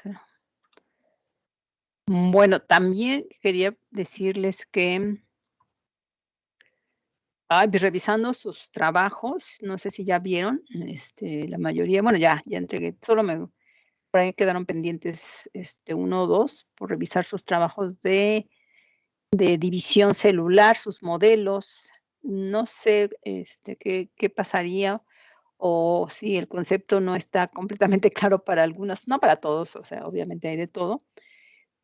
sea, bueno, también quería decirles que, pues, revisando sus trabajos, no sé si ya vieron, la mayoría, bueno, ya entregué, solo me por ahí quedaron pendientes, 1 o 2 por revisar sus trabajos de división celular, sus modelos. No sé, qué pasaría, o si el concepto no está completamente claro para algunos, no para todos, o sea, obviamente hay de todo,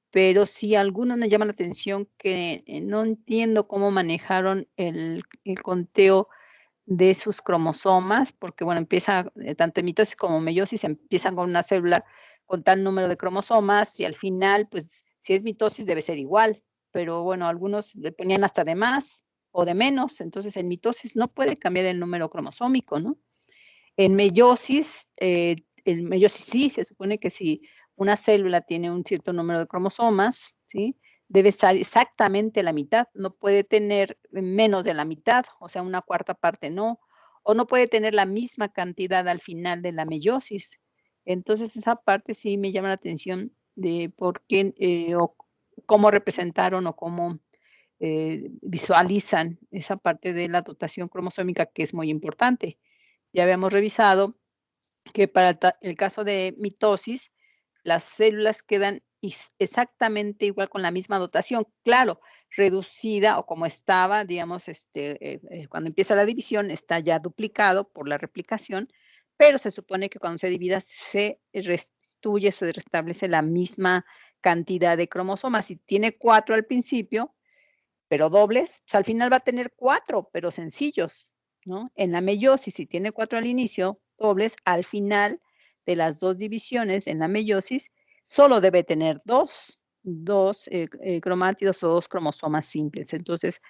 pero sí algunos me llaman la atención que, no entiendo cómo manejaron el conteo de sus cromosomas, porque, bueno, empieza, tanto en mitosis como meiosis, empiezan con una célula con tal número de cromosomas y al final, pues, si es mitosis debe ser igual, pero bueno, algunos le ponían hasta de más o de menos, entonces en mitosis no puede cambiar el número cromosómico, ¿no? En meiosis sí, se supone que si una célula tiene un cierto número de cromosomas, ¿sí? Debe estar exactamente la mitad, no puede tener menos de la mitad, o sea, una cuarta parte no, o no puede tener la misma cantidad al final de la meiosis. Entonces, esa parte sí me llama la atención de por qué, o cómo representaron o cómo, visualizan esa parte de la dotación cromosómica, que es muy importante. Ya habíamos revisado que para el caso de mitosis, las células quedan exactamente igual con la misma dotación, claro, reducida o como estaba, digamos, cuando empieza la división, está ya duplicado por la replicación, pero se supone que cuando se divida se restituye, se restablece la misma cantidad de cromosomas. Si tiene 4 al principio, pero dobles, pues al final va a tener 4 pero sencillos, ¿no? En la meiosis, si tiene 4 al inicio, dobles, al final de las 2 divisiones en la meiosis, solo debe tener 2 cromátidos o 2 cromosomas simples. Entonces,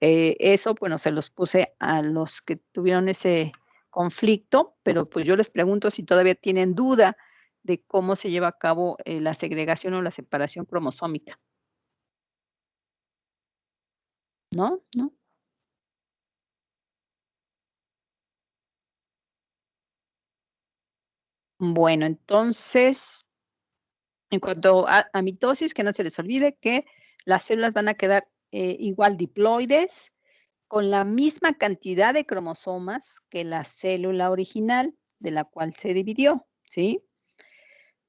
eso, bueno, se los puse a los que tuvieron ese conflicto, pero, pues, yo les pregunto si todavía tienen duda de cómo se lleva a cabo, la segregación o la separación cromosómica, ¿no? ¿No? Bueno, entonces, en cuanto a mitosis, que no se les olvide que las células van a quedar, igual diploides, con la misma cantidad de cromosomas que la célula original de la cual se dividió, ¿sí?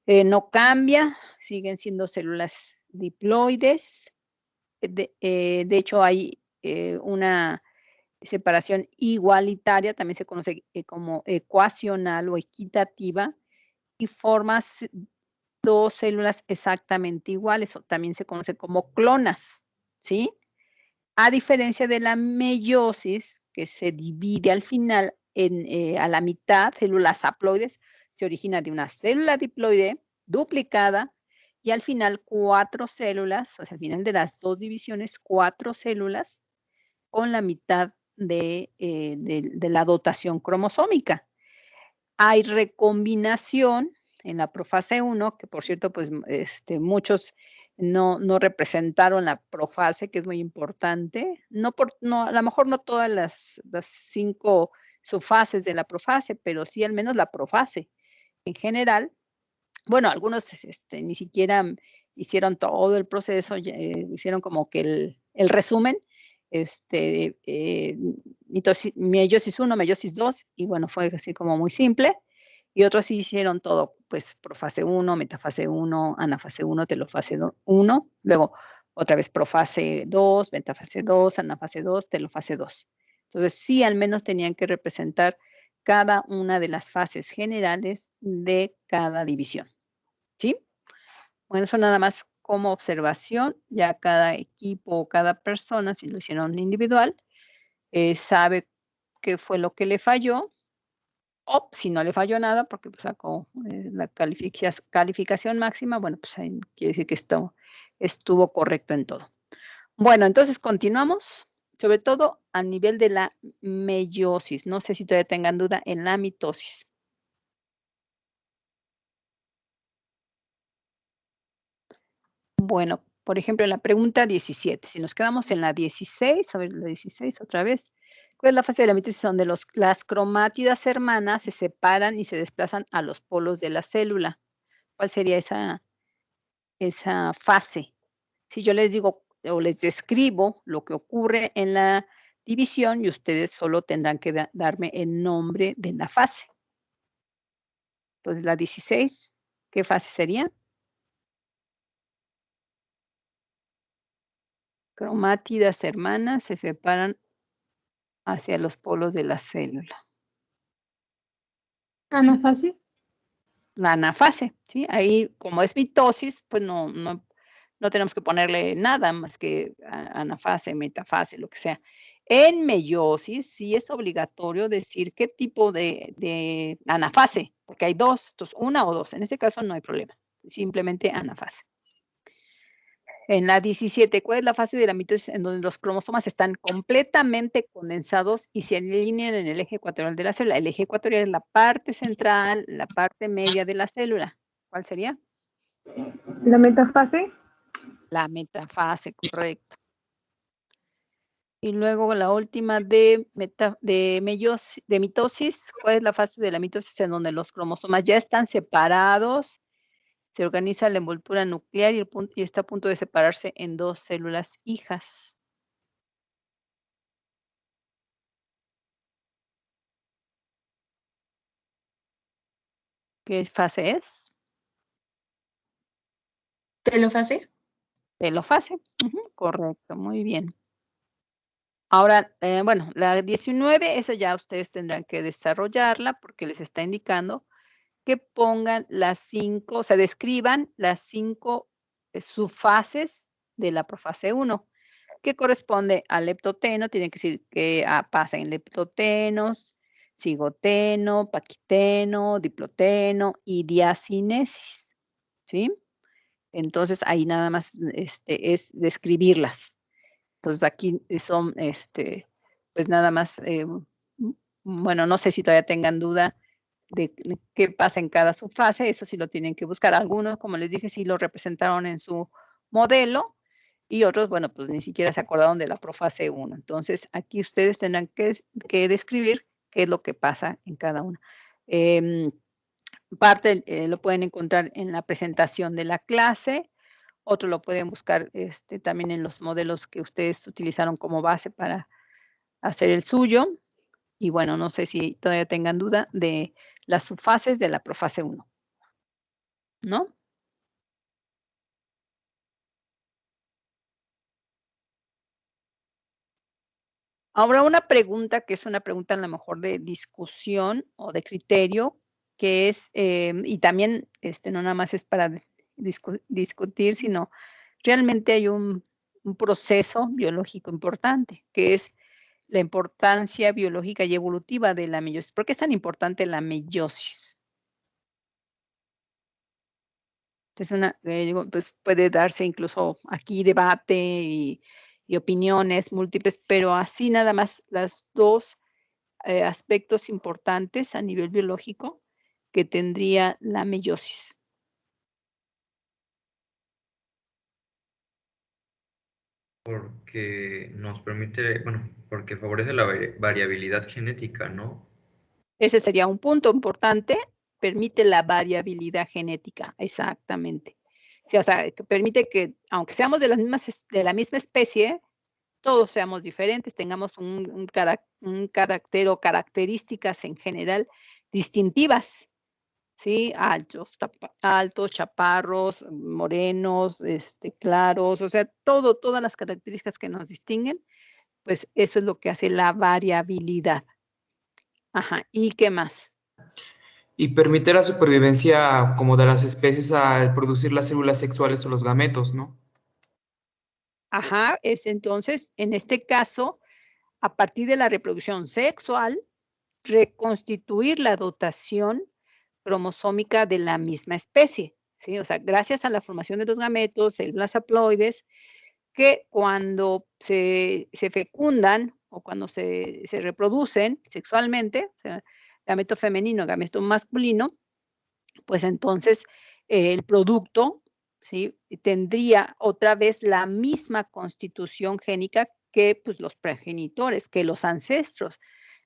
No cambia, siguen siendo células diploides. De hecho, hay, una separación igualitaria, también se conoce, como ecuacional o equitativa, y formas 2 células exactamente iguales, o también se conoce como clonas, ¿sí? A diferencia de la meiosis, que se divide al final a la mitad, células haploides, se origina de una célula diploide duplicada y al final 4 células, o sea, al final de las 2 divisiones, 4 células con la mitad de la dotación cromosómica. Hay recombinación en la profase 1, que por cierto, pues, muchos no representaron la profase, que es muy importante. No, a lo mejor no todas las 5 subfases de la profase, pero sí al menos la profase. En general, bueno, algunos, ni siquiera hicieron todo el proceso, hicieron como que el resumen, meiosis 1, meiosis 2, y bueno, fue así como muy simple, y otros sí hicieron todo, pues, profase 1, metafase 1, anafase 1, telofase 1, luego otra vez profase 2, metafase 2, anafase 2, telofase 2. Entonces, sí, al menos tenían que representar cada una de las fases generales de cada división, ¿sí? Bueno, eso nada más como observación, ya cada equipo o cada persona, si lo hicieron individual, sabe qué fue lo que le falló, o si no le falló nada, porque, pues, sacó, la calificación máxima, bueno, pues, ahí quiere decir que esto estuvo correcto en todo. Bueno, entonces continuamos, sobre todo a nivel de la meiosis. No sé si todavía tengan duda en la mitosis. Bueno, por ejemplo, en la pregunta 17, si nos quedamos en la 16, a ver, la 16 otra vez. ¿Cuál es la fase de la mitosis donde las cromátidas hermanas se separan y se desplazan a los polos de la célula? ¿Cuál sería esa fase? Si yo les digo o les describo lo que ocurre en la división y ustedes solo tendrán que darme el nombre de la fase. Entonces, la 16, ¿qué fase sería? Cromátidas hermanas se separan hacia los polos de la célula. Anafase. La anafase, ¿sí? Ahí, como es mitosis, pues no tenemos que ponerle nada más que anafase, metafase, lo que sea. En meiosis sí es obligatorio decir qué tipo de anafase, porque hay 2, entonces 1 o 2. En este caso no hay problema, simplemente anafase. En la 17, ¿cuál es la fase de la mitosis en donde los cromosomas están completamente condensados y se alinean en el eje ecuatorial de la célula? El eje ecuatorial es la parte central, la parte media de la célula. ¿Cuál sería? La metafase. La metafase, correcto. Y luego la última de mitosis, ¿cuál es la fase de la mitosis en donde los cromosomas ya están separados? Se organiza la envoltura nuclear y está a punto de separarse en 2 células hijas. ¿Qué fase es? Telofase. Telofase. Correcto, muy bien. Ahora, bueno, la 19, esa ya ustedes tendrán que desarrollarla porque les está indicando que pongan las 5, o sea, describan las 5 subfases de la profase 1, que corresponde al leptoteno, tienen que decir que pasa en leptotenos, cigoteno, paquiteno, diploteno y diacinesis, ¿sí? Entonces, ahí nada más, es describirlas. Entonces, aquí son, pues nada más, bueno, no sé si todavía tengan duda de qué pasa en cada subfase, eso sí lo tienen que buscar. Algunos, como les dije, sí lo representaron en su modelo y otros, bueno, pues ni siquiera se acordaron de la profase 1. Entonces, aquí ustedes tendrán que describir qué es lo que pasa en cada una. Parte lo pueden encontrar en la presentación de la clase, otro lo pueden buscar también en los modelos que ustedes utilizaron como base para hacer el suyo. Y bueno, no sé si todavía tengan duda de las subfases de la profase 1, ¿no? Ahora una pregunta que es una pregunta a lo mejor de discusión o de criterio, que es, y también no nada más es para discutir, sino realmente hay un proceso biológico importante, que es la importancia biológica y evolutiva de la meiosis. ¿Por qué es tan importante la meiosis? Es una, digo, pues puede darse incluso aquí debate y opiniones múltiples, pero así nada más las 2 aspectos importantes a nivel biológico que tendría la meiosis. Porque nos permite, bueno, porque favorece la variabilidad genética, ¿no? Ese sería un punto importante, permite la variabilidad genética, exactamente. Sí, o sea, que permite que, aunque seamos de la misma especie, todos seamos diferentes, tengamos un carácter o características en general distintivas, ¿sí? Altos, chaparros, morenos, claros, o sea, todas las características que nos distinguen, pues eso es lo que hace la variabilidad. Ajá, ¿y qué más? Y permite la supervivencia como de las especies al producir las células sexuales o los gametos, ¿no? Ajá, es entonces, en este caso, a partir de la reproducción sexual, reconstituir la dotación cromosómica de la misma especie, ¿sí? O sea, gracias a la formación de los gametos, células haploides, que cuando se fecundan o cuando se reproducen sexualmente, o sea, gameto femenino, gameto masculino, pues entonces el producto, ¿sí? Tendría otra vez la misma constitución génica que pues, los progenitores, que los ancestros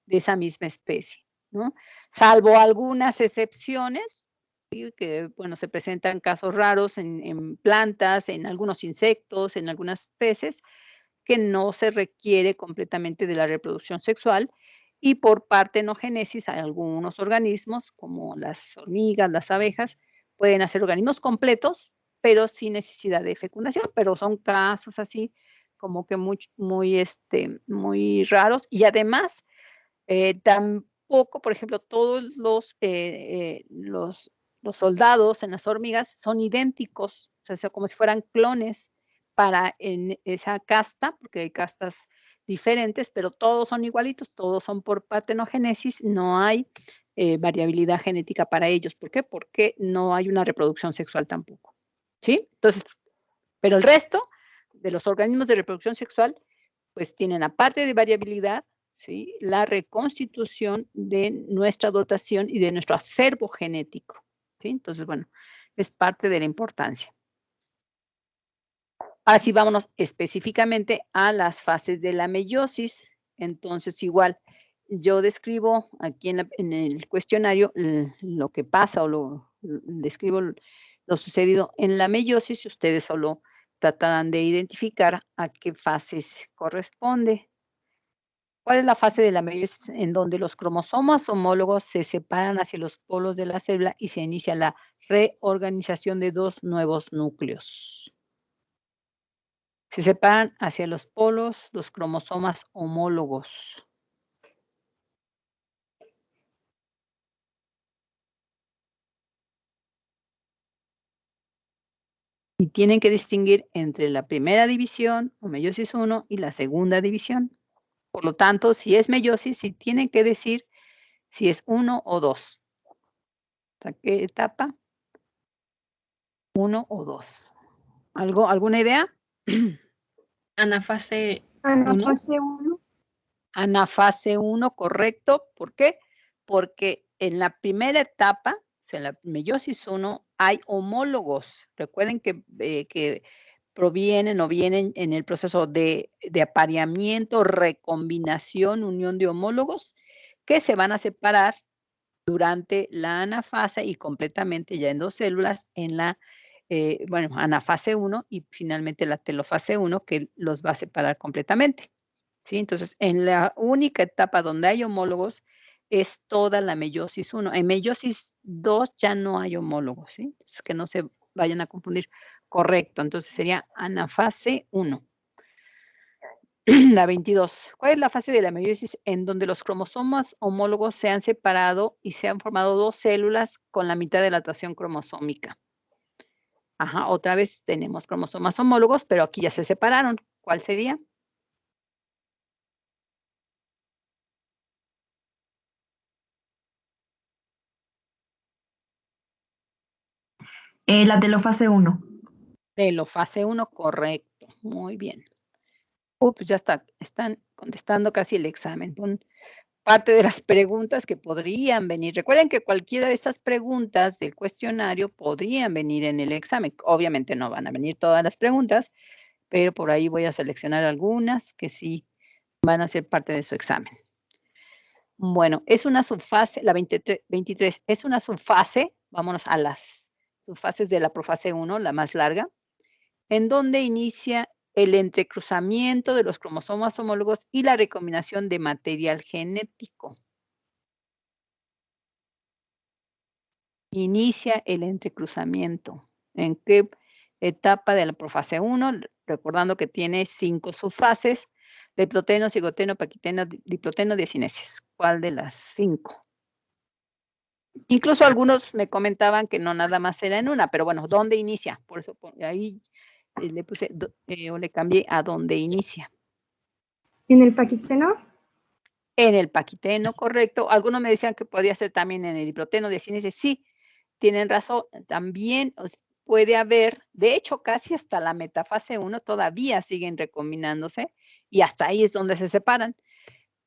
de esa misma especie, ¿no? Salvo algunas excepciones, ¿sí? Que, bueno, se presentan casos raros en plantas, en algunos insectos, en algunas peces, que no se requiere completamente de la reproducción sexual, y por partenogénesis hay algunos organismos, como las hormigas, las abejas, pueden hacer organismos completos, pero sin necesidad de fecundación, pero son casos así como que muy raros. Y además, tampoco, por ejemplo, todos los soldados en las hormigas son idénticos, o sea, como si fueran clones para en esa casta, porque hay castas diferentes, pero todos son igualitos, todos son por partenogénesis, no hay variabilidad genética para ellos. ¿Por qué? Porque no hay una reproducción sexual tampoco, ¿sí? Entonces, pero el resto de los organismos de reproducción sexual, pues tienen, aparte de variabilidad, ¿sí?, la reconstitución de nuestra dotación y de nuestro acervo genético, ¿sí? Entonces, bueno, es parte de la importancia. Así vámonos específicamente a las fases de la meiosis. Entonces, igual, yo describo aquí en el cuestionario lo que pasa o describo lo sucedido en la meiosis, y ustedes solo tratarán de identificar a qué fases corresponde. ¿Cuál es la fase de la meiosis en donde los cromosomas homólogos se separan hacia los polos de la célula y se inicia la reorganización de dos nuevos núcleos? Se separan hacia los polos los cromosomas homólogos. Y tienen que distinguir entre la primera división o meiosis 1 y la segunda división. Por lo tanto, si es meiosis, sí tienen que decir si es 1 o 2. ¿Qué etapa? 1 o 2. ¿Alguna idea? Anafase 1. Anafase 1. Anafase 1, correcto. ¿Por qué? Porque en la primera etapa, o sea, en la meiosis 1, hay homólogos. Recuerden que provienen o vienen en el proceso de apareamiento, recombinación, unión de homólogos, que se van a separar durante la anafase y completamente ya en 2 células en la, anafase 1 y finalmente la telofase 1, que los va a separar completamente, ¿sí? Entonces, en la única etapa donde hay homólogos es toda la meiosis 1. En meiosis 2 ya no hay homólogos, ¿sí? Entonces, que no se vayan a confundir. Correcto, entonces sería anafase 1. La 22. ¿Cuál es la fase de la meiosis en donde los cromosomas homólogos se han separado y se han formado 2 células con la mitad de la atracción cromosómica? Ajá, otra vez tenemos cromosomas homólogos, pero aquí ya se separaron. ¿Cuál sería? La telofase 1. Telofase 1, correcto. Muy bien. Pues ya están contestando casi el examen. Parte de las preguntas que podrían venir. Recuerden que cualquiera de estas preguntas del cuestionario podrían venir en el examen. Obviamente no van a venir todas las preguntas, pero por ahí voy a seleccionar algunas que sí van a ser parte de su examen. Bueno, es una subfase, la 23, es una subfase, vámonos a las subfases de la profase 1, la más larga, en donde inicia el entrecruzamiento de los cromosomas homólogos y la recombinación de material genético. Inicia el entrecruzamiento. ¿En qué etapa de la profase 1? Recordando que tiene 5 subfases: leploteno, cigoteno, paquiteno, diploteno, diecinesis. ¿Cuál de las 5? Incluso algunos me comentaban que no nada más era en una, pero bueno, ¿dónde inicia? Por eso ahí le puse o le cambié a dónde inicia. ¿En el paquiteno? En el paquiteno, correcto. Algunos me decían que podía ser también en el diploteno, diecinesis. Sí, tienen razón. También puede haber, de hecho, casi hasta la metafase 1 todavía siguen recombinándose y hasta ahí es donde se separan.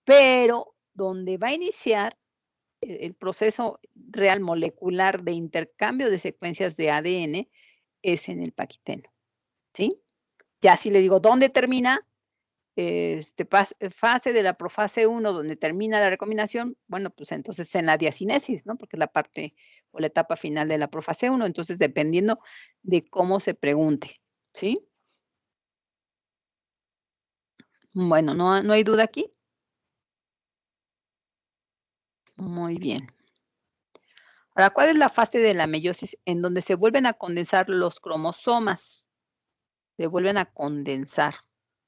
Pero donde va a iniciar el proceso real molecular de intercambio de secuencias de ADN es en el paquiteno, ¿sí? Ya si le digo dónde termina, fase de la profase 1 donde termina la recombinación, bueno, pues entonces en la diacinesis, ¿no? Porque es la parte o la etapa final de la profase 1, entonces dependiendo de cómo se pregunte, ¿sí? Bueno, ¿no hay duda aquí? Muy bien. Ahora, ¿cuál es la fase de la meiosis en donde se vuelven a condensar los cromosomas? Se vuelven a condensar,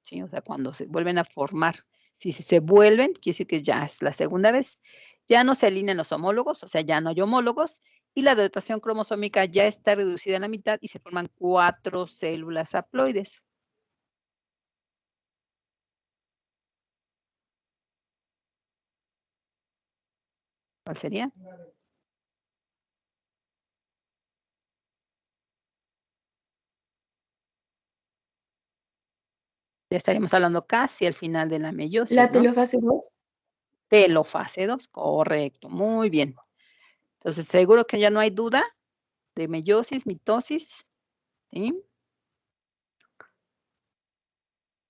¿sí? O sea, cuando se vuelven a formar. Si se vuelven, quiere decir que ya es la segunda vez. Ya no se alinean los homólogos, o sea, ya no hay homólogos, y la dotación cromosómica ya está reducida a la mitad y se forman 4 células haploides. ¿Cuál sería? Ya estaríamos hablando casi al final de la meiosis, La ¿no? telofase 2. Telofase 2, correcto, muy bien. Entonces, seguro que ya no hay duda de meiosis, mitosis, ¿sí?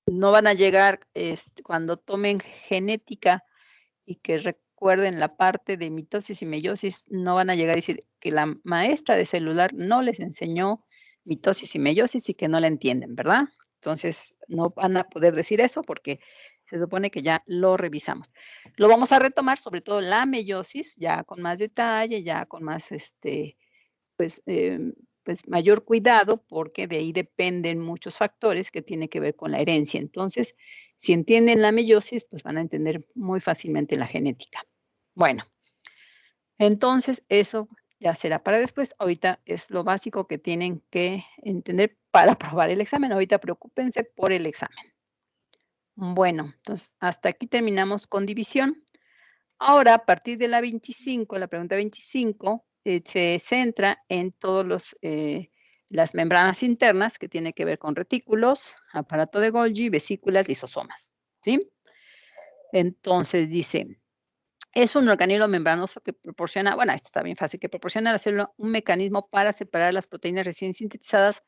No van a llegar, cuando tomen genética y que recuerden la parte de mitosis y meiosis, no van a llegar a decir que la maestra de celular no les enseñó mitosis y meiosis y que no la entienden, ¿verdad? Entonces, no van a poder decir eso porque se supone que ya lo revisamos. Lo vamos a retomar, sobre todo la meiosis, ya con más detalle, ya con más, pues mayor cuidado, porque de ahí dependen muchos factores que tienen que ver con la herencia. Entonces, si entienden la meiosis, pues van a entender muy fácilmente la genética. Bueno, entonces eso ya será para después. Ahorita es lo básico que tienen que entender para aprobar el examen. Ahorita preocúpense por el examen. Bueno, entonces hasta aquí terminamos con división. Ahora, a partir de la 25, la pregunta 25, se centra en todos las membranas internas que tiene que ver con retículos, aparato de Golgi, vesículas, lisosomas, ¿sí? Entonces dice, es un organelo membranoso que proporciona, bueno, esto está bien fácil, que proporciona a la célula un mecanismo para separar las proteínas recién sintetizadas,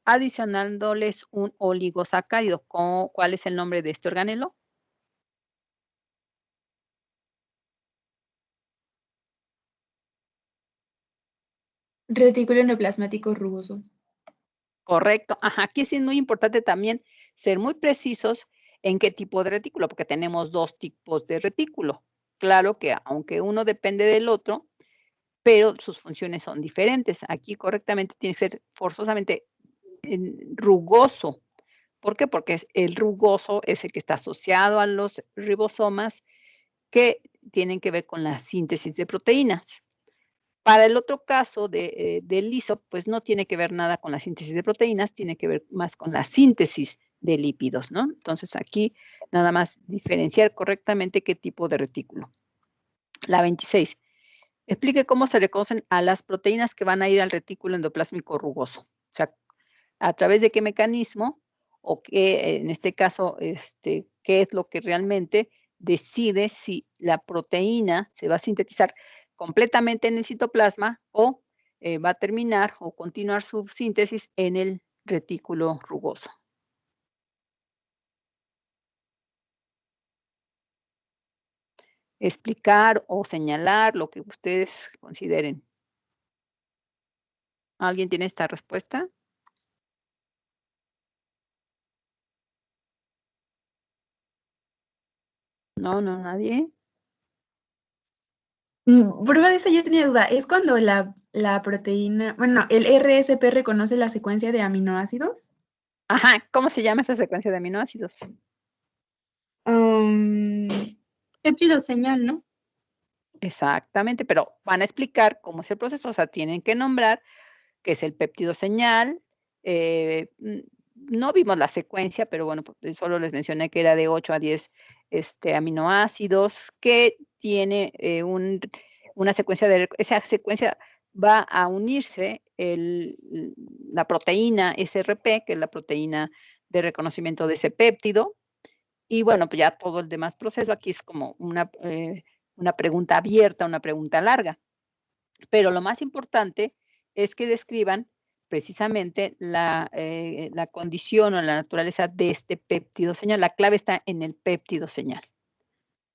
adicionándoles un oligosacárido. ¿Cuál es el nombre de este organelo? Retículo endoplasmático rugoso. Correcto. Ajá, aquí sí es muy importante también ser muy precisos en qué tipo de retículo, porque tenemos 2 tipos de retículo. Claro que aunque uno depende del otro, pero sus funciones son diferentes. Aquí correctamente tiene que ser forzosamente rugoso. ¿Por qué? Porque el rugoso es el que está asociado a los ribosomas que tienen que ver con la síntesis de proteínas. Para el otro caso del liso, pues no tiene que ver nada con la síntesis de proteínas, tiene que ver más con la síntesis de lípidos, ¿no? Entonces aquí nada más diferenciar correctamente qué tipo de retículo. La 26. Explique cómo se reconocen a las proteínas que van a ir al retículo endoplásmico rugoso. O sea, a través de qué mecanismo o qué, en este caso, qué es lo que realmente decide si la proteína se va a sintetizar completamente en el citoplasma o va a terminar o continuar su síntesis en el retículo rugoso. Explicar o señalar lo que ustedes consideren. ¿Alguien tiene esta respuesta? No, nadie. Prueba de eso yo tenía duda. ¿Es cuando la proteína, bueno, el RSP reconoce la secuencia de aminoácidos? Ajá, ¿cómo se llama esa secuencia de aminoácidos? Péptido señal, ¿no? Exactamente, pero van a explicar cómo es el proceso, o sea, tienen que nombrar qué es el péptido señal. No vimos la secuencia, pero bueno, pues, solo les mencioné que era de 8 a 10 aminoácidos, que tiene una secuencia esa secuencia va a unirse la proteína SRP, que es la proteína de reconocimiento de ese péptido, y bueno, pues ya todo el demás proceso aquí es como una pregunta abierta, una pregunta larga. Pero lo más importante es que describan precisamente la condición o la naturaleza de este péptido señal. La clave está en el péptido señal.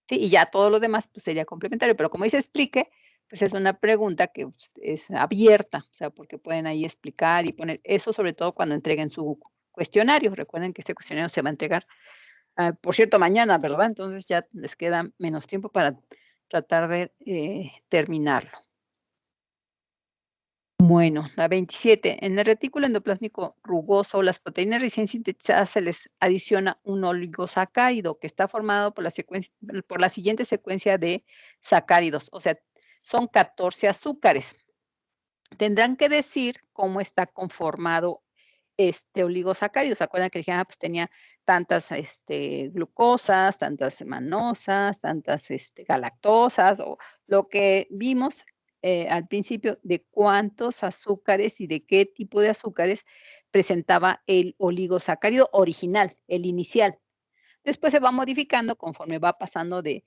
¿Sí? Y ya todo lo demás pues, sería complementario, pero como dice explique, pues es una pregunta que es abierta, o sea, porque pueden ahí explicar y poner eso, sobre todo cuando entreguen su cuestionario. Recuerden que este cuestionario se va a entregar, por cierto, mañana, ¿verdad? Entonces ya les queda menos tiempo para tratar de terminarlo. Bueno, la 27. En el retículo endoplásmico rugoso, las proteínas recién sintetizadas se les adiciona un oligosacárido que está formado por la siguiente secuencia de sacáridos. O sea, son 14 azúcares. Tendrán que decir cómo está conformado este oligosacárido. ¿Se acuerdan que dije, pues tenía tantas glucosas, tantas manosas, tantas galactosas, o lo que vimos al principio de cuántos azúcares y de qué tipo de azúcares presentaba el oligosacárido original, el inicial. Después se va modificando conforme va pasando de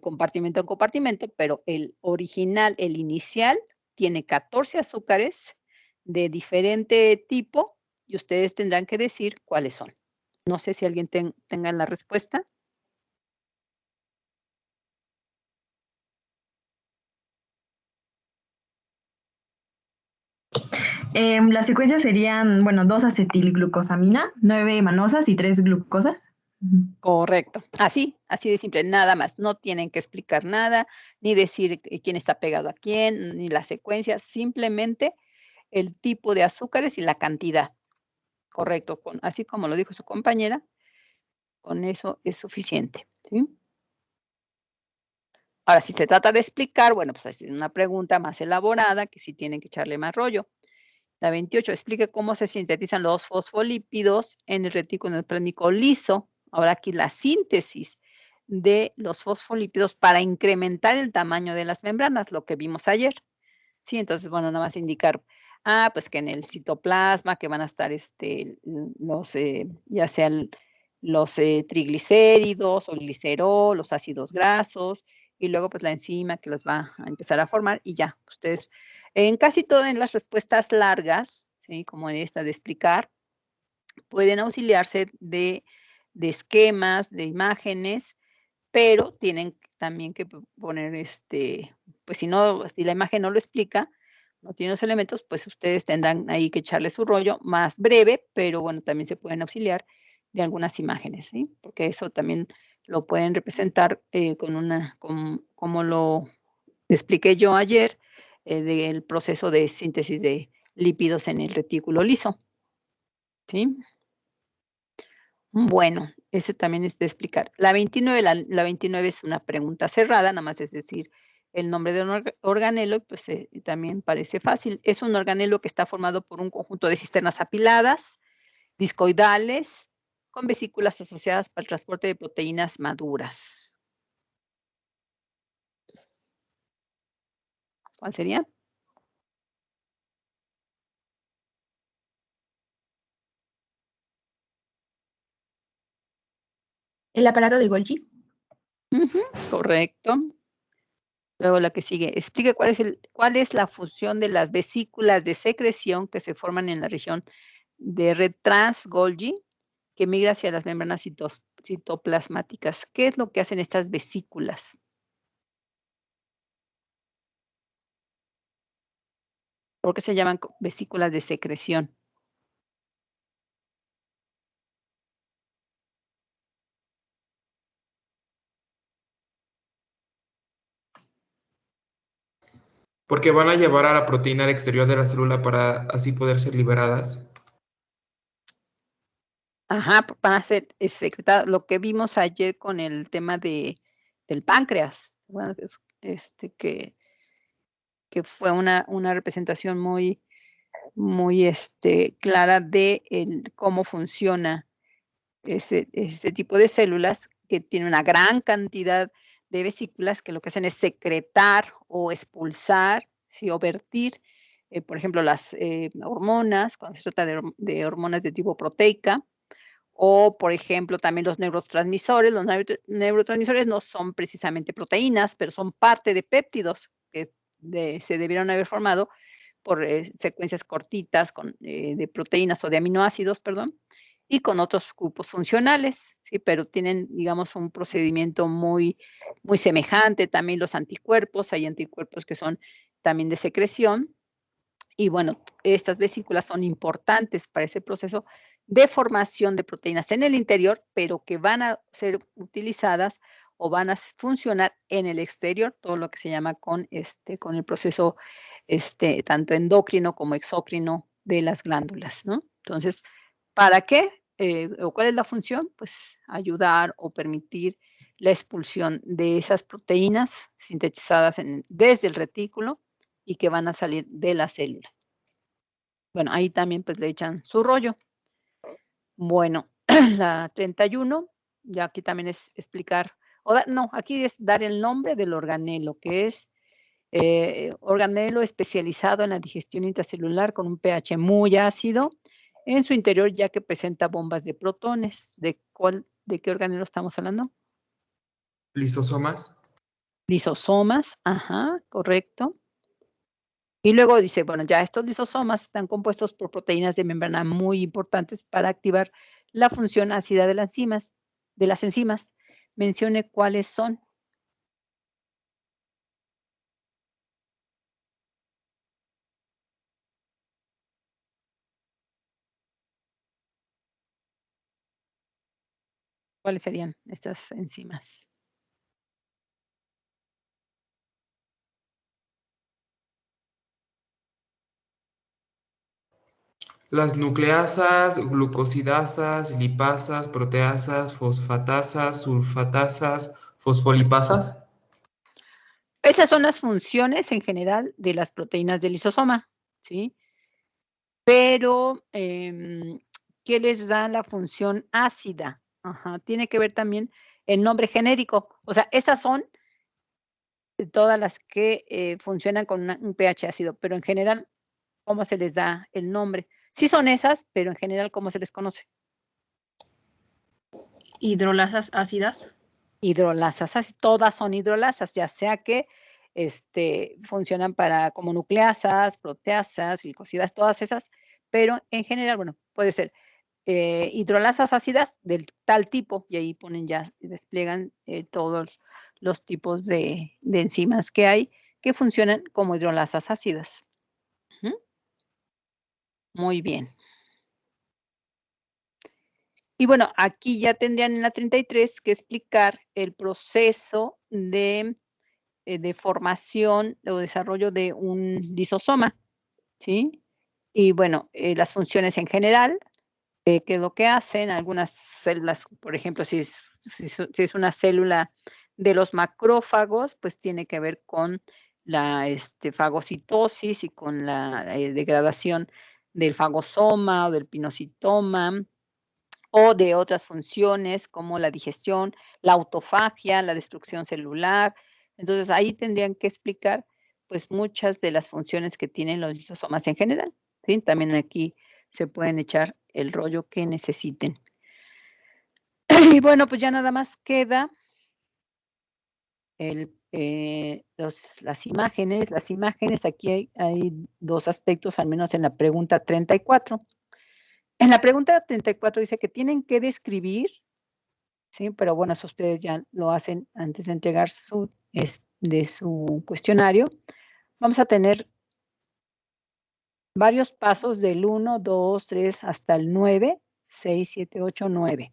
compartimento en compartimento, pero el original, el inicial, tiene 14 azúcares de diferente tipo y ustedes tendrán que decir cuáles son. No sé si alguien tenga la respuesta. Las secuencias serían, bueno, 2 acetilglucosamina, 9 manosas y 3 glucosas. Correcto. Así de simple, nada más. No tienen que explicar nada, ni decir quién está pegado a quién, ni la secuencia, simplemente el tipo de azúcares y la cantidad. Correcto, así como lo dijo su compañera, con eso es suficiente, ¿sí? Ahora, si se trata de explicar, bueno, pues es una pregunta más elaborada que sí tienen que echarle más rollo. La 28, explique cómo se sintetizan los fosfolípidos en el retículo endoplásmico liso. Ahora aquí la síntesis de los fosfolípidos para incrementar el tamaño de las membranas, lo que vimos ayer. Sí, entonces, bueno, nada más indicar, pues que en el citoplasma que van a estar los, ya sean los triglicéridos o el glicerol, los ácidos grasos, y luego pues la enzima que los va a empezar a formar y ya, ustedes, en casi todas en las respuestas largas, ¿sí? Como en esta de explicar, pueden auxiliarse de esquemas, de imágenes, pero tienen también que poner, pues si la imagen no lo explica, no tiene los elementos, pues ustedes tendrán ahí que echarle su rollo más breve, pero bueno, también se pueden auxiliar de algunas imágenes, ¿sí? Porque eso también lo pueden representar como lo expliqué yo ayer, del proceso de síntesis de lípidos en el retículo liso, ¿sí? Bueno, ese también es de explicar. La 29, la 29 es una pregunta cerrada, nada más es decir el nombre de un organelo, pues también parece fácil. Es un organelo que está formado por un conjunto de cisternas apiladas, discoidales, con vesículas asociadas para el transporte de proteínas maduras. ¿Cuál sería? El aparato de Golgi. Correcto. Luego la que sigue, explique cuál es la función de las vesículas de secreción que se forman en la región de red trans-Golgi que migra hacia las membranas citoplasmáticas. ¿Qué es lo que hacen estas vesículas? ¿Por qué se llaman vesículas de secreción? Porque van a llevar a la proteína al exterior de la célula para así poder ser liberadas. Ajá, van a ser secretadas, lo que vimos ayer con el tema del páncreas, bueno, que fue una representación muy clara de cómo funciona ese tipo de células que tiene una gran cantidad de vesículas que lo que hacen es secretar o expulsar, ¿sí? O vertir, por ejemplo, las hormonas, cuando se trata de hormonas de tipo proteica, o por ejemplo también los neurotransmisores. Los neurotransmisores no son precisamente proteínas, pero son parte de péptidos que se debieron haber formado por secuencias cortitas de proteínas o de aminoácidos, perdón, y con otros grupos funcionales, ¿sí? Pero tienen, digamos, un procedimiento muy, muy semejante. También los anticuerpos, hay anticuerpos que son también de secreción. Y bueno, estas vesículas son importantes para ese proceso de formación de proteínas en el interior, pero que van a ser utilizadas o van a funcionar en el exterior, todo lo que se llama con el proceso tanto endocrino como exócrino de las glándulas, ¿no? Entonces, ¿para qué? ¿O cuál es la función? Pues ayudar o permitir la expulsión de esas proteínas sintetizadas desde el retículo y que van a salir de la célula. Bueno, ahí también pues le echan su rollo. Bueno, la 31, ya aquí también es explicar, no, aquí es dar el nombre del organelo, que es organelo especializado en la digestión intracelular con un pH muy ácido en su interior, ya que presenta bombas de protones. ¿De qué organelo estamos hablando? Lisosomas. Lisosomas, ajá, correcto. Y luego dice, bueno, ya estos lisosomas están compuestos por proteínas de membrana muy importantes para activar la función ácida de las enzimas. Mencione cuáles son. ¿Cuáles serían estas enzimas? Las nucleasas, glucosidasas, lipasas, proteasas, fosfatasas, sulfatasas, fosfolipasas. Esas son las funciones en general de las proteínas del lisosoma, ¿sí? Pero, ¿qué les da la función ácida? Ajá, tiene que ver también el nombre genérico. O sea, esas son todas las que funcionan con un pH ácido, pero en general, ¿cómo se les da el nombre? Sí son esas, pero en general, ¿cómo se les conoce? Hidrolasas ácidas. Hidrolasas, todas son hidrolasas, ya sea que funcionan como nucleasas, proteasas, glicosidasas, todas esas, pero en general, bueno, puede ser hidrolasas ácidas del tal tipo, y ahí ponen ya, despliegan todos los tipos de enzimas que hay que funcionan como hidrolasas ácidas. Ujú. Muy bien. Y bueno, aquí ya tendrían en la 33 que explicar el proceso de formación o desarrollo de un lisosoma, ¿sí? Y bueno, las funciones en general, qué es lo que hacen. Algunas células, por ejemplo, si es una célula de los macrófagos, pues tiene que ver con la fagocitosis y con la degradación del fagosoma o del pinocitoma, o de otras funciones como la digestión, la autofagia, la destrucción celular. Entonces, ahí tendrían que explicar, pues, muchas de las funciones que tienen los lisosomas en general, ¿sí? También aquí se pueden echar el rollo que necesiten. Y bueno, pues ya nada más queda las imágenes. Las imágenes, aquí hay 2 aspectos, al menos en la pregunta 34. En la pregunta 34 dice que tienen que describir, sí, pero bueno, eso ustedes ya lo hacen antes de entregar su cuestionario. Vamos a tener varios pasos del 1, 2, 3 hasta el 9, 6, 7, 8, 9.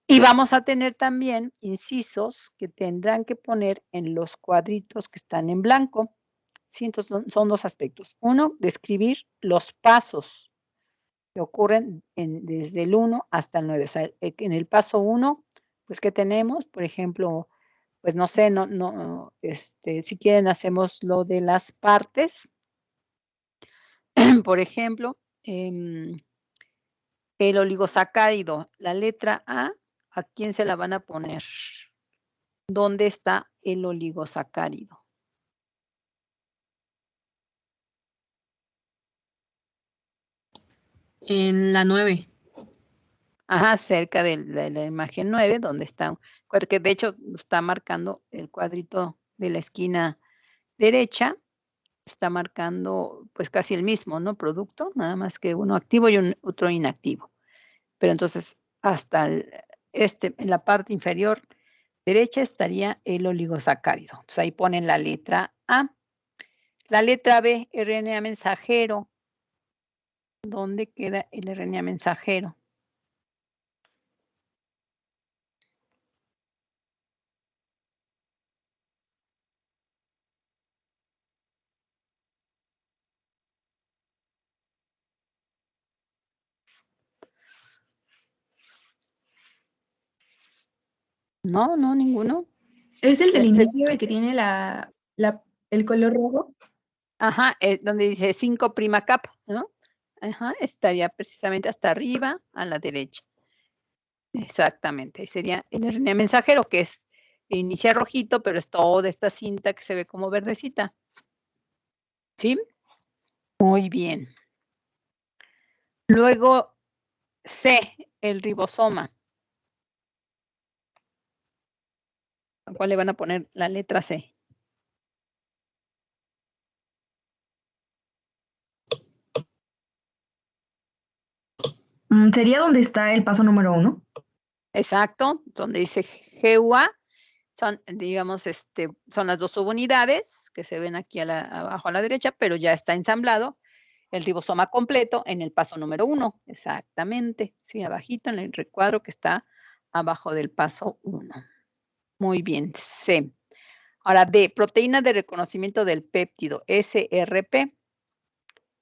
Y vamos a tener también incisos que tendrán que poner en los cuadritos que están en blanco. Sí, entonces son 2 aspectos. Uno, describir los pasos que ocurren desde el 1 hasta el 9. O sea, en el paso 1, pues, ¿qué tenemos? Por ejemplo, pues, no sé, si quieren hacemos lo de las partes. Por ejemplo, el oligosacárido, la letra ¿a quién se la van a poner? ¿Dónde está el oligosacárido? En la 9. Ajá, cerca de la imagen 9, donde está, porque de hecho está marcando el cuadrito de la esquina derecha, está marcando pues casi el mismo, ¿no? Producto, nada más que uno activo y otro inactivo. Pero entonces hasta en la parte inferior derecha estaría el oligosacárido. Entonces ahí ponen la letra A. La letra B, RNA mensajero. ¿Dónde queda el RNA mensajero? No, ninguno. ¿Es el del Es el- inicio, el que tiene el color rojo? Ajá, donde dice 5' cap, ¿no? Ajá, estaría precisamente hasta arriba a la derecha. Exactamente, ahí sería el RNA mensajero, que inicia rojito, pero es toda esta cinta que se ve como verdecita. ¿Sí? Muy bien. Luego, C, el ribosoma. ¿A cuál le van a poner la letra C? ¿Sería donde está el paso número 1? Exacto, donde dice GUA, son, digamos, son las dos subunidades que se ven aquí abajo a la derecha, pero ya está ensamblado el ribosoma completo en el paso número 1. Exactamente, sí, abajito en el recuadro que está abajo del paso 1. Muy bien, C. Ahora, D, proteína de reconocimiento del péptido, SRP.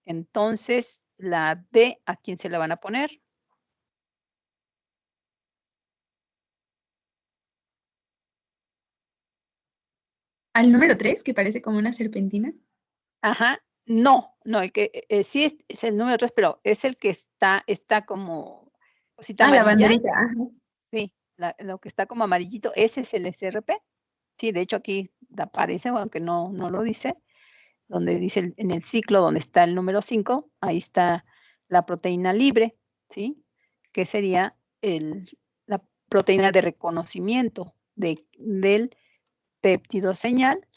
Entonces, la D, ¿a quién se la van a poner? Al número 3, que parece como una serpentina. Ajá, no, el que sí es el número 3, pero es el que está como cosita La amarilla. banderita, ajá. Sí, lo que está como amarillito, ese es el SRP. Sí, de hecho aquí aparece, aunque no lo dice, donde dice en el ciclo donde está el número 5, ahí está la proteína libre, ¿sí? Que sería la proteína de reconocimiento del péptido señal.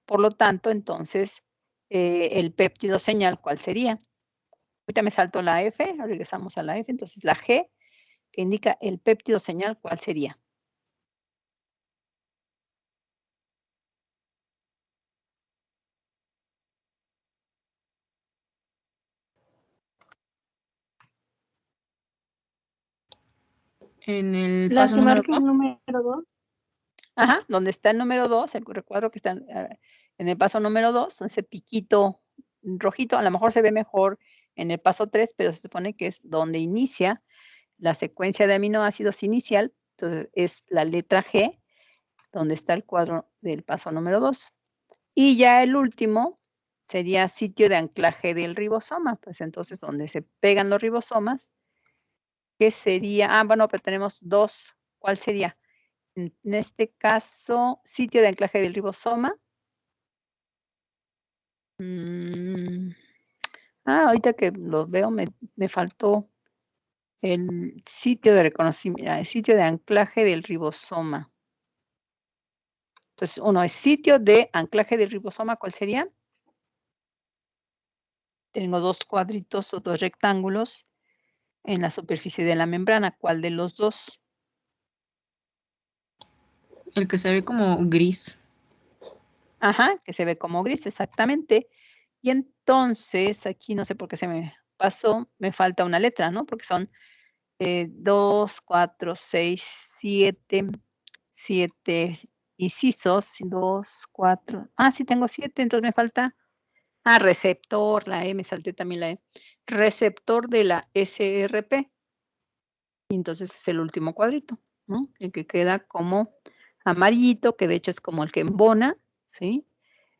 Por lo tanto, entonces, el péptido señal, ¿cuál sería? Ahorita me salto la F, regresamos a la F, entonces la G, que indica el péptido señal, ¿cuál sería? En el La paso que número marca 2. el número 2. Ajá, donde está el número 2, el recuadro que está en el paso número 2, ese piquito rojito, a lo mejor se ve mejor en el paso 3, pero se supone que es donde inicia la secuencia de aminoácidos inicial, entonces es la letra G, donde está el cuadro del paso número 2. Y ya el último sería sitio de anclaje del ribosoma, pues entonces donde se pegan los ribosomas, ¿qué sería? Bueno, pero tenemos dos, ¿cuál sería? En este caso, sitio de anclaje del ribosoma. Ahorita que lo veo me faltó el sitio de reconocimiento, el sitio de anclaje del ribosoma. Entonces, uno es sitio de anclaje del ribosoma, ¿cuál sería? Tengo dos cuadritos o dos rectángulos en la superficie de la membrana. ¿Cuál de los dos? El que se ve como gris. Ajá, que se ve como gris, exactamente. Y entonces, aquí no sé por qué se me pasó, me falta una letra, ¿no? Porque son 2, 4, 6, 7 incisos, 2, 4. Sí tengo 7, entonces me falta, receptor, la E, me salté también la E. Receptor de la SRP. Y entonces es el último cuadrito, ¿no? El que queda como amarillito, que de hecho es como el que embona, ¿sí?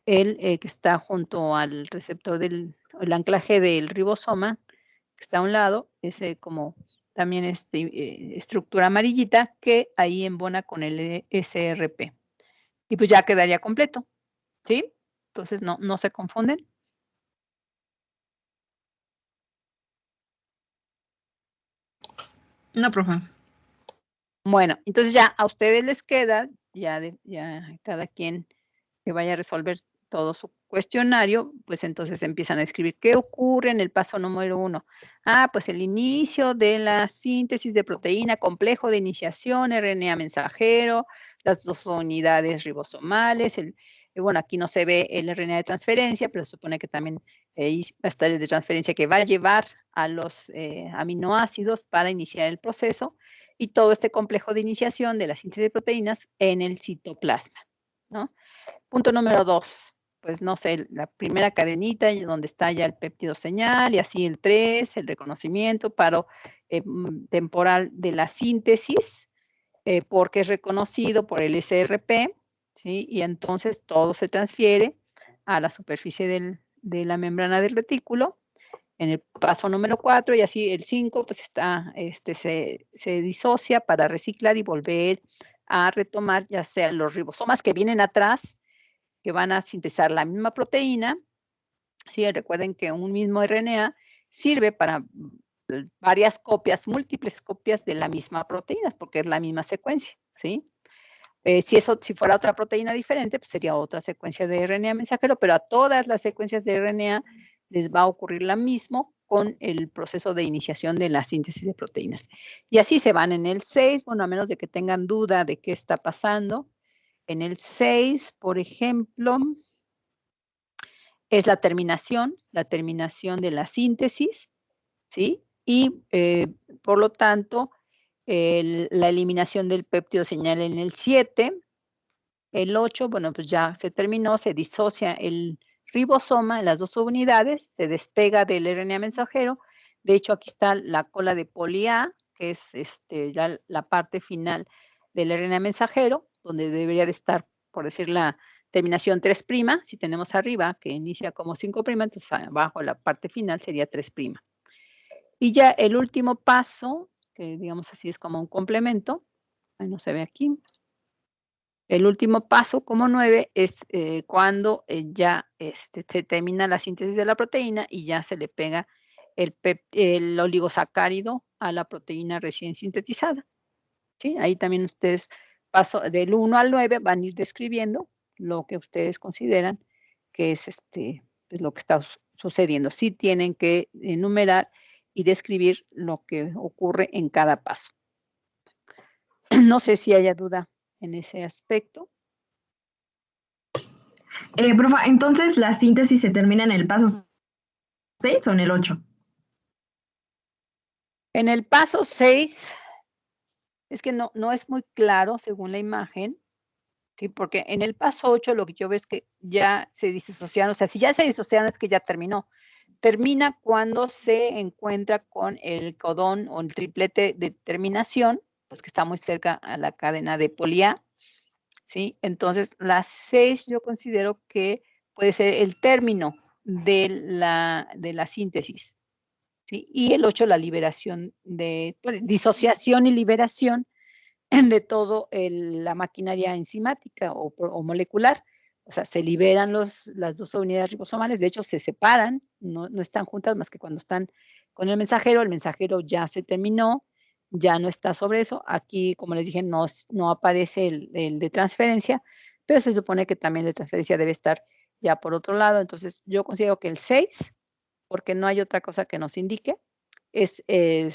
El que está junto al receptor el anclaje del ribosoma, que está a un lado, ese como también estructura amarillita que ahí embona con el SRP. Y pues ya quedaría completo, ¿sí? Entonces no se confunden. No, profe. Bueno, entonces ya a ustedes les queda, ya cada quien que vaya a resolver todo su cuestionario, pues entonces empiezan a escribir qué ocurre en el paso número 1. Pues el inicio de la síntesis de proteína, complejo de iniciación, RNA mensajero, las 2 unidades ribosomales, bueno, aquí no se ve el RNA de transferencia, pero se supone que también va a estar el de transferencia que va a llevar a los aminoácidos para iniciar el proceso, y todo este complejo de iniciación de la síntesis de proteínas en el citoplasma, ¿no? Punto número 2, pues no sé, la primera cadenita donde está ya el péptido señal, y así el 3, el reconocimiento, paro temporal de la síntesis, porque es reconocido por el SRP, ¿sí? Y entonces todo se transfiere a la superficie de la membrana del retículo en el paso número 4, y así el 5 pues se disocia para reciclar y volver a retomar ya sea los ribosomas que vienen atrás, que van a sintetizar la misma proteína. Sí, recuerden que un mismo RNA sirve para varias copias, múltiples copias de la misma proteína, porque es la misma secuencia, ¿sí? Si fuera otra proteína diferente, pues sería otra secuencia de RNA mensajero, pero a todas las secuencias de RNA les va a ocurrir lo mismo con el proceso de iniciación de la síntesis de proteínas. Y así se van en el 6, bueno, a menos de que tengan duda de qué está pasando. En el 6, por ejemplo, es la terminación de la síntesis, ¿sí? Y por lo tanto, la eliminación del péptido señal en el 7. El 8, bueno, pues ya se terminó, se disocia el ribosoma en las 2 unidades, se despega del RNA mensajero. De hecho, aquí está la cola de poli A, que es ya la parte final del RNA mensajero, donde debería de estar, por decir, la terminación 3'. Si tenemos arriba, que inicia como 5', entonces abajo la parte final sería 3'. Y ya el último paso, que digamos así es como un complemento, ahí no se ve aquí. El último paso, como 9, es cuando ya se termina la síntesis de la proteína y ya se le pega el oligosacárido a la proteína recién sintetizada, ¿sí? Ahí también ustedes, del 1 al 9, van a ir describiendo lo que ustedes consideran que es pues lo que está sucediendo. Sí tienen que enumerar y describir lo que ocurre en cada paso. No sé si haya duda en ese aspecto. Profa, entonces la síntesis se termina en el paso 6 o en el 8. En el paso 6, es que no es muy claro según la imagen, ¿sí? Porque en el paso 8 lo que yo veo es que ya se disociaron, o sea, si ya se disociaron es que ya terminó. Termina cuando se encuentra con el codón o el triplete de terminación, pues que está muy cerca a la cadena de poli A, ¿sí? Entonces, la 6 yo considero que puede ser el término de la síntesis, ¿sí? Y el 8 la liberación disociación y liberación de todo la maquinaria enzimática o molecular. O sea, se liberan las 2 unidades ribosomales, de hecho se separan, no están juntas más que cuando están con el mensajero ya se terminó, ya no está sobre eso. Aquí, como les dije, no aparece el de transferencia, pero se supone que también de transferencia debe estar ya por otro lado. Entonces, yo considero que el 6, porque no hay otra cosa que nos indique, es el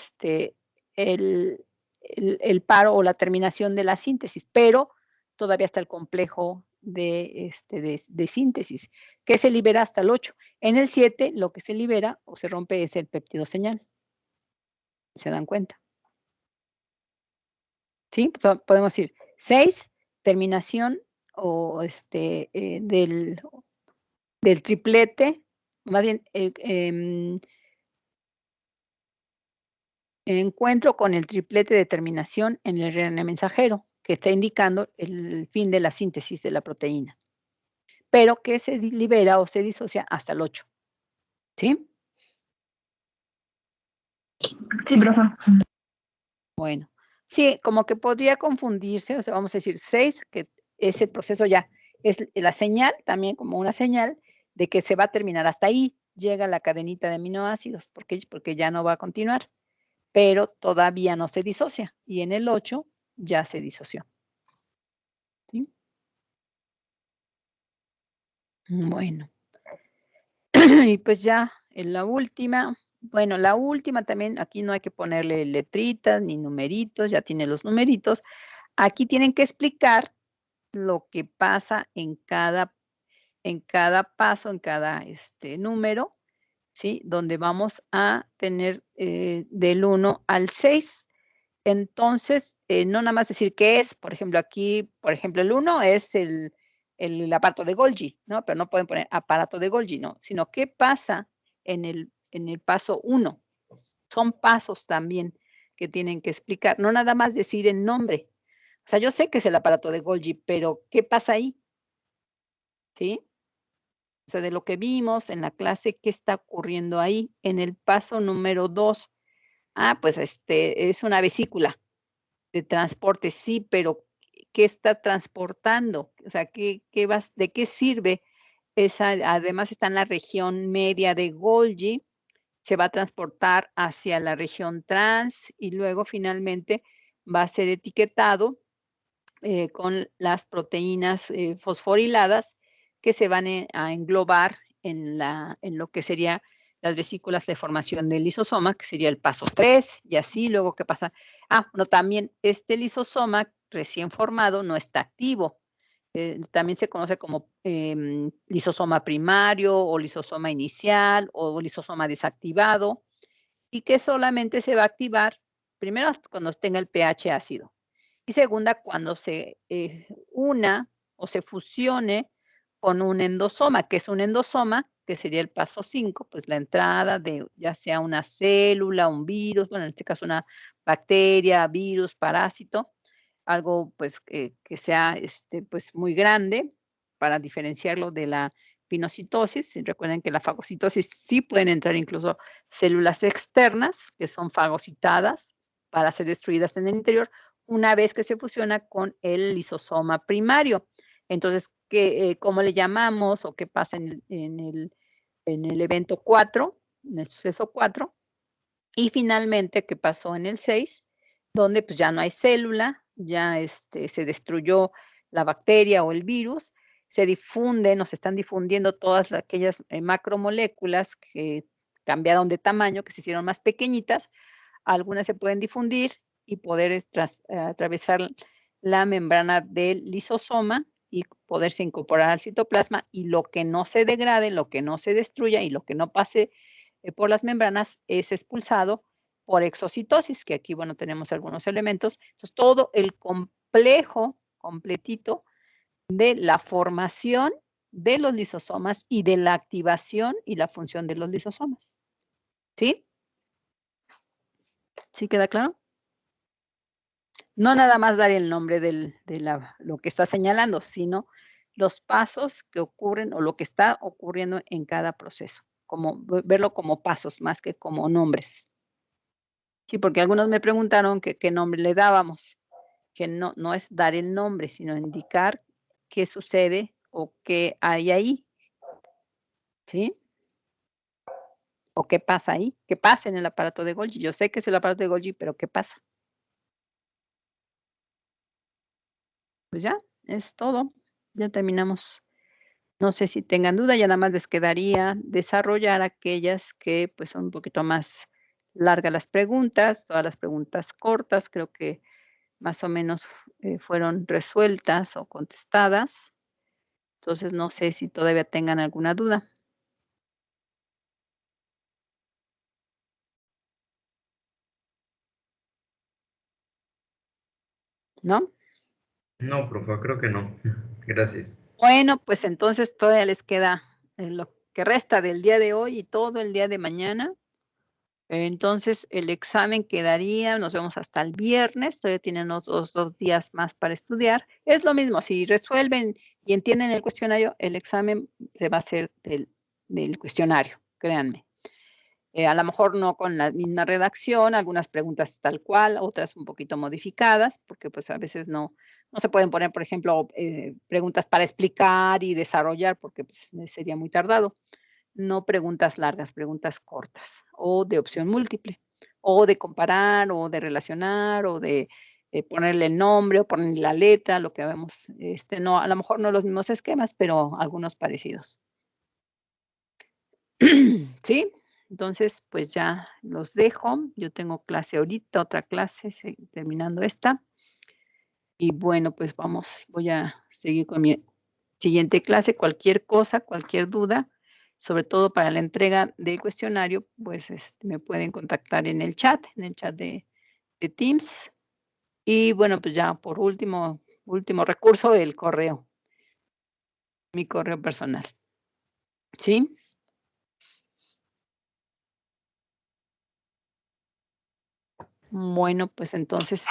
paro o la terminación de la síntesis, pero todavía está el complejo de síntesis, que se libera hasta el 8. En el 7, lo que se libera o se rompe es el péptido señal. ¿Se dan cuenta? ¿Sí? Podemos decir 6, terminación o del triplete, más bien encuentro con el triplete de terminación en el RNA mensajero, que está indicando el fin de la síntesis de la proteína, pero que se libera o se disocia hasta el 8. ¿Sí? Sí, profa. Bueno, sí, como que podría confundirse, o sea, vamos a decir 6, que ese proceso ya es la señal, también como una señal de que se va a terminar. Hasta ahí llega la cadenita de aminoácidos, porque ya no va a continuar, pero todavía no se disocia. Y en el 8 ya se disoció. ¿Sí? Bueno. Y pues ya, en la última, bueno, la última también, aquí no hay que ponerle letritas ni numeritos, ya tiene los numeritos. Aquí tienen que explicar lo que pasa en cada paso, en cada número, ¿sí? Donde vamos a tener del 1 al 6. Entonces, no nada más decir qué es, por ejemplo, aquí, por ejemplo, el 1 es el aparato de Golgi, ¿no? Pero no pueden poner aparato de Golgi, no, sino qué pasa en el paso 1. Son pasos también que tienen que explicar, no nada más decir el nombre. O sea, yo sé que es el aparato de Golgi, pero ¿qué pasa ahí? ¿Sí? O sea, de lo que vimos en la clase, ¿qué está ocurriendo ahí? En el paso número 2, pues es una vesícula de transporte, sí, pero ¿qué está transportando? O sea, ¿de qué sirve esa? Además está en la región media de Golgi, se va a transportar hacia la región trans y luego finalmente va a ser etiquetado con las proteínas fosforiladas que se van a englobar en lo que sería las vesículas de formación del lisosoma, que sería el paso 3, y así luego qué pasa. Bueno, también este lisosoma recién formado no está activo. También se conoce como lisosoma primario o lisosoma inicial o lisosoma desactivado, y que solamente se va a activar primero cuando tenga el pH ácido. Y segunda, cuando se una o se fusione con un endosoma, que es un endosoma, que sería el paso 5, pues la entrada de ya sea una célula, un virus, bueno, en este caso una bacteria, virus, parásito, algo pues que sea pues muy grande para diferenciarlo de la pinocitosis. Y recuerden que la fagocitosis sí pueden entrar incluso células externas que son fagocitadas para ser destruidas en el interior, una vez que se fusiona con el lisosoma primario. Entonces, ¿cómo le llamamos o qué pasa en el evento 4, en el suceso 4? Y finalmente, ¿qué pasó en el 6? Donde pues ya no hay célula, ya se destruyó la bacteria o el virus, se difunden, nos están difundiendo todas aquellas macromoléculas que cambiaron de tamaño, que se hicieron más pequeñitas. Algunas se pueden difundir y poder atravesar la membrana del lisosoma y poderse incorporar al citoplasma, y lo que no se degrade, lo que no se destruya y lo que no pase por las membranas es expulsado por exocitosis, que aquí, bueno, tenemos algunos elementos. Entonces, todo el complejo, completito, de la formación de los lisosomas y de la activación y la función de los lisosomas. ¿Sí? ¿Sí queda claro? No nada más dar el nombre de lo que está señalando, sino los pasos que ocurren o lo que está ocurriendo en cada proceso, como verlo como pasos más que como nombres. Sí, porque algunos me preguntaron que qué nombre le dábamos, que no es dar el nombre, sino indicar qué sucede o qué hay ahí, ¿sí? O qué pasa ahí, qué pasa en el aparato de Golgi. Yo sé que es el aparato de Golgi, pero ¿qué pasa? Pues ya, es todo. Ya terminamos. No sé si tengan duda, ya nada más les quedaría desarrollar aquellas que pues son un poquito más largas las preguntas, todas las preguntas cortas, creo que más o menos fueron resueltas o contestadas. Entonces no sé si todavía tengan alguna duda. ¿No? No, profe, creo que no. Gracias. Bueno, pues entonces todavía les queda lo que resta del día de hoy y todo el día de mañana. Entonces, el examen quedaría, nos vemos hasta el viernes, todavía tienen otros 2 días más para estudiar. Es lo mismo, si resuelven y entienden el cuestionario, el examen se va a hacer del cuestionario, créanme. A lo mejor no con la misma redacción, algunas preguntas tal cual, otras un poquito modificadas, porque pues a veces no se pueden poner, por ejemplo, preguntas para explicar y desarrollar, porque pues sería muy tardado. No preguntas largas, preguntas cortas o de opción múltiple, o de comparar, o de relacionar, o de ponerle el nombre o ponerle la letra, lo que vemos, no, a lo mejor no los mismos esquemas, pero algunos parecidos. ¿Sí? Entonces, pues ya los dejo. Yo tengo clase ahorita, otra clase, terminando esta. Y bueno, pues voy a seguir con mi siguiente clase. Cualquier cosa, cualquier duda, sobre todo para la entrega del cuestionario, pues me pueden contactar en el chat de Teams. Y bueno, pues ya por último recurso, el correo, mi correo personal. ¿Sí? Bueno, pues entonces,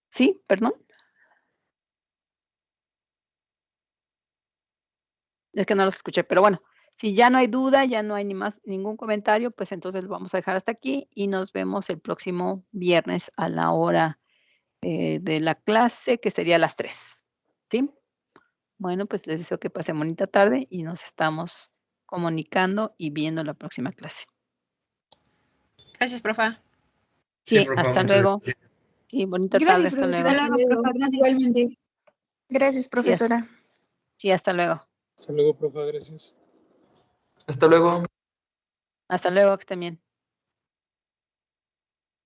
sí, perdón. Es que no los escuché, pero bueno, si ya no hay duda, ya no hay ningún comentario, pues entonces lo vamos a dejar hasta aquí y nos vemos el próximo viernes a la hora de la clase, que sería a las 3. ¿Sí? Bueno, pues les deseo que pasen bonita tarde y nos estamos comunicando y viendo la próxima clase. Gracias, profa. Sí, profa, hasta muchas luego. gracias. Sí, bonita tarde, Gracias, hasta profesora. luego. Hasta luego. Igualmente. Gracias, profesora. Sí, hasta luego. Hasta luego, profa, gracias. Hasta luego. Hasta luego, que estén bien.